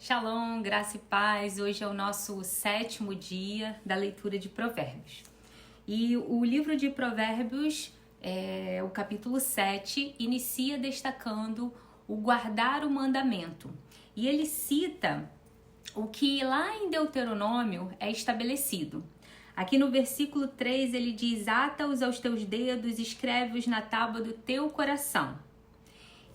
Shalom, graça e paz. Hoje é o nosso 7º dia da leitura de Provérbios. E o livro de Provérbios, o capítulo 7, inicia destacando o guardar o mandamento. E ele cita o que lá em Deuteronômio é estabelecido. Aqui no versículo 3 ele diz: ata-os aos teus dedos, escreve-os na tábua do teu coração.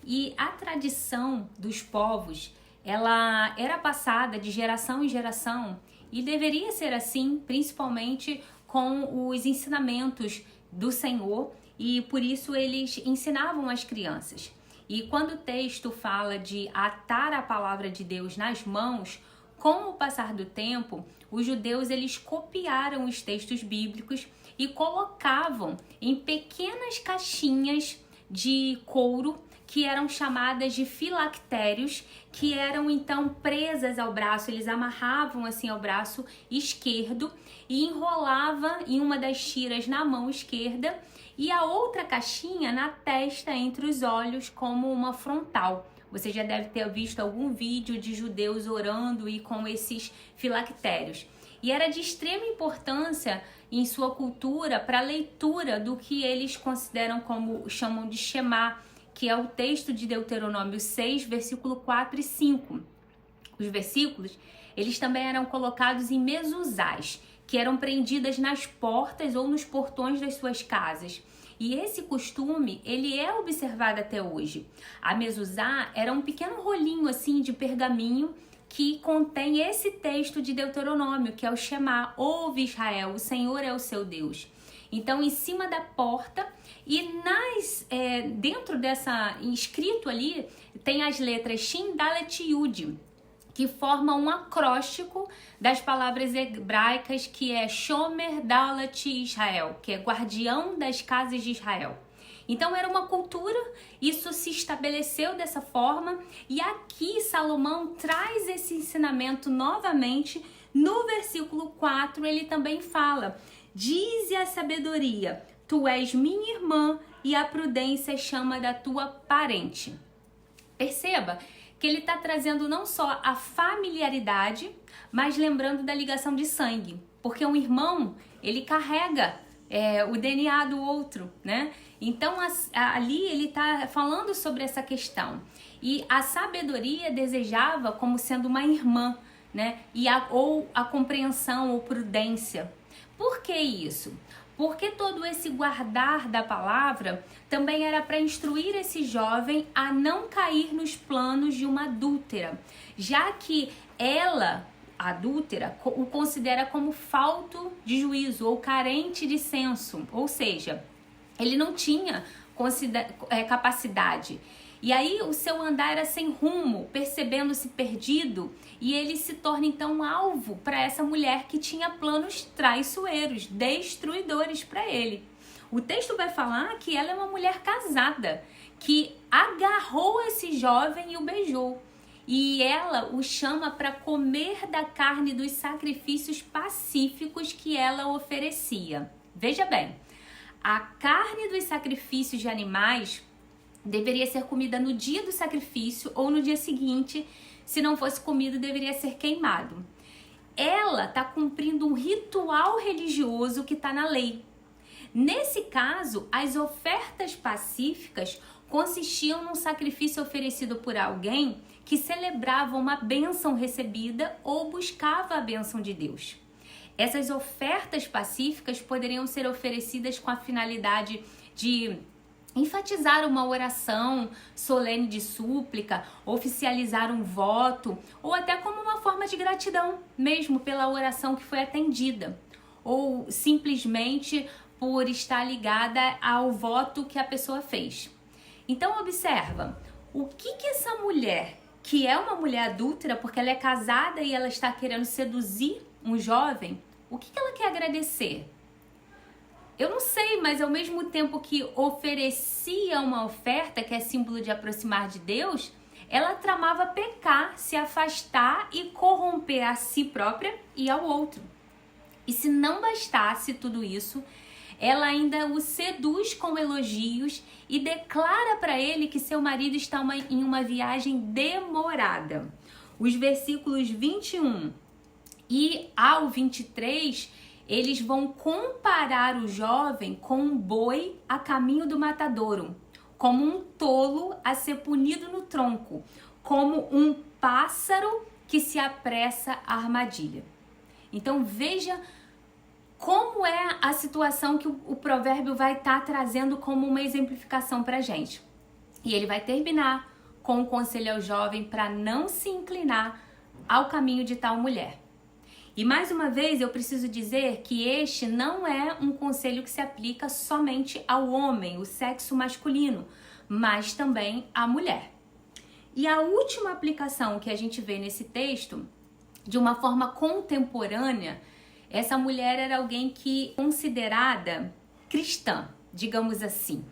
E a tradição dos povos, ela era passada de geração em geração e deveria ser assim, principalmente com os ensinamentos do Senhor, e por isso eles ensinavam as crianças. E quando o texto fala de atar a palavra de Deus nas mãos, com o passar do tempo, os judeus eles copiaram os textos bíblicos e colocavam em pequenas caixinhas de couro que eram chamadas de filactérios, que eram então presas ao braço. Eles amarravam assim ao braço esquerdo e enrolava em uma das tiras na mão esquerda e a outra caixinha na testa entre os olhos como uma frontal. Você já deve ter visto algum vídeo de judeus orando e com esses filactérios. E era de extrema importância em sua cultura para a leitura do que eles consideram como chamam de Shema, que é o texto de Deuteronômio 6, versículo 4 e 5. Os versículos, eles também eram colocados em mezuzás, que eram prendidas nas portas ou nos portões das suas casas. E esse costume, ele é observado até hoje. A mezuzá era um pequeno rolinho assim de pergaminho que contém esse texto de Deuteronômio, que é o Shema: ouve Israel, o Senhor é o seu Deus. Então, em cima da porta e dentro dessa, escrito ali, tem as letras Shin, Dalet e Yud, que formam um acróstico das palavras hebraicas que é Shomer Dalet Israel, que é guardião das casas de Israel. Então era uma cultura, isso se estabeleceu dessa forma, e aqui Salomão traz esse ensinamento novamente. No versículo 4 ele também fala: dize a sabedoria, tu és minha irmã, e a prudência chama da tua parente. Perceba que ele está trazendo não só a familiaridade, mas lembrando da ligação de sangue. Porque um irmão, ele carrega o DNA do outro, né? Então ali ele está falando sobre essa questão. E a sabedoria desejava como sendo uma irmã, né? Ou a compreensão ou prudência. Por que isso? Porque todo esse guardar da palavra também era para instruir esse jovem a não cair nos planos de uma adúltera, já que ela, a adúltera, o considera como falto de juízo ou carente de senso, ou seja, ele não tinha capacidade. E aí o seu andar era sem rumo, percebendo-se perdido, e ele se torna então alvo para essa mulher que tinha planos traiçoeiros, destruidores para ele. O texto vai falar que ela é uma mulher casada, que agarrou esse jovem e o beijou. E ela o chama para comer da carne dos sacrifícios pacíficos que ela oferecia. Veja bem, a carne dos sacrifícios de animais deveria ser comida no dia do sacrifício ou no dia seguinte. Se não fosse comido, deveria ser queimado. Ela está cumprindo um ritual religioso que está na lei. Nesse caso, as ofertas pacíficas consistiam num sacrifício oferecido por alguém que celebrava uma bênção recebida ou buscava a bênção de Deus. Essas ofertas pacíficas poderiam ser oferecidas com a finalidade de enfatizar uma oração solene de súplica, oficializar um voto, ou até como uma forma de gratidão mesmo pela oração que foi atendida, ou simplesmente por estar ligada ao voto que a pessoa fez. Então observa, o que essa mulher, que é uma mulher adúltera porque ela é casada e ela está querendo seduzir um jovem, o que ela quer agradecer? Eu não sei, mas ao mesmo tempo que oferecia uma oferta, que é símbolo de aproximar de Deus, ela tramava pecar, se afastar e corromper a si própria e ao outro. E se não bastasse tudo isso, ela ainda o seduz com elogios e declara para ele que seu marido está em uma viagem demorada. Os versículos 21 e ao 23, eles vão comparar o jovem com um boi a caminho do matadouro, como um tolo a ser punido no tronco, como um pássaro que se apressa à armadilha. Então veja como é a situação que o provérbio vai estar trazendo como uma exemplificação para a gente. E ele vai terminar com um conselho ao jovem para não se inclinar ao caminho de tal mulher. E mais uma vez eu preciso dizer que este não é um conselho que se aplica somente ao homem, o sexo masculino, mas também à mulher. E a última aplicação que a gente vê nesse texto, de uma forma contemporânea, essa mulher era alguém que considerada cristã, digamos assim.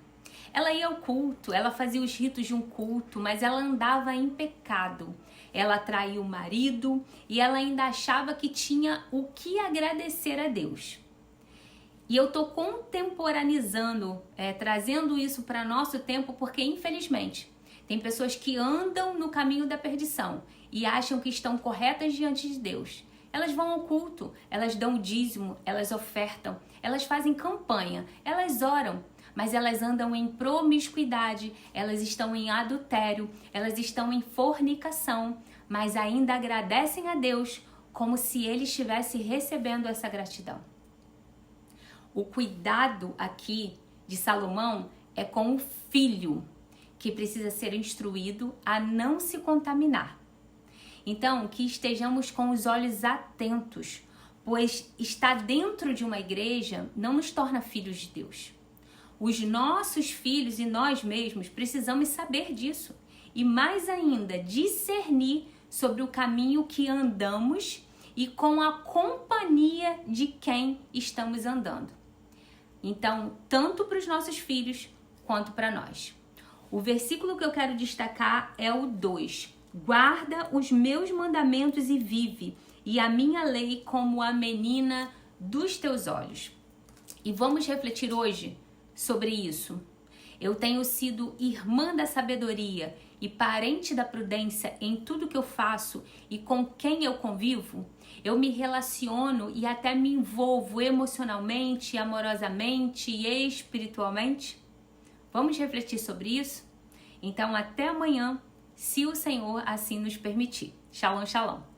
Ela ia ao culto, ela fazia os ritos de um culto, mas ela andava em pecado. Ela traiu o marido e ela ainda achava que tinha o que agradecer a Deus. E eu estou contemporaneizando, trazendo isso para nosso tempo, porque infelizmente tem pessoas que andam no caminho da perdição e acham que estão corretas diante de Deus. Elas vão ao culto, elas dão o dízimo, elas ofertam, elas fazem campanha, elas oram, mas elas andam em promiscuidade, elas estão em adultério, elas estão em fornicação, mas ainda agradecem a Deus como se Ele estivesse recebendo essa gratidão. O cuidado aqui de Salomão é com o filho, que precisa ser instruído a não se contaminar. Então, que estejamos com os olhos atentos, pois estar dentro de uma igreja não nos torna filhos de Deus. Os nossos filhos e nós mesmos precisamos saber disso e, mais ainda, discernir sobre o caminho que andamos e com a companhia de quem estamos andando. Então, tanto para os nossos filhos quanto para nós. O versículo que eu quero destacar é o 2. Guarda os meus mandamentos e vive, e a minha lei como a menina dos teus olhos. E vamos refletir hoje sobre isso. Eu tenho sido irmã da sabedoria e parente da prudência em tudo que eu faço e com quem eu convivo. Eu me relaciono e até me envolvo emocionalmente, amorosamente e espiritualmente. Vamos refletir sobre isso? Então, até amanhã, se o Senhor assim nos permitir. Shalom, shalom.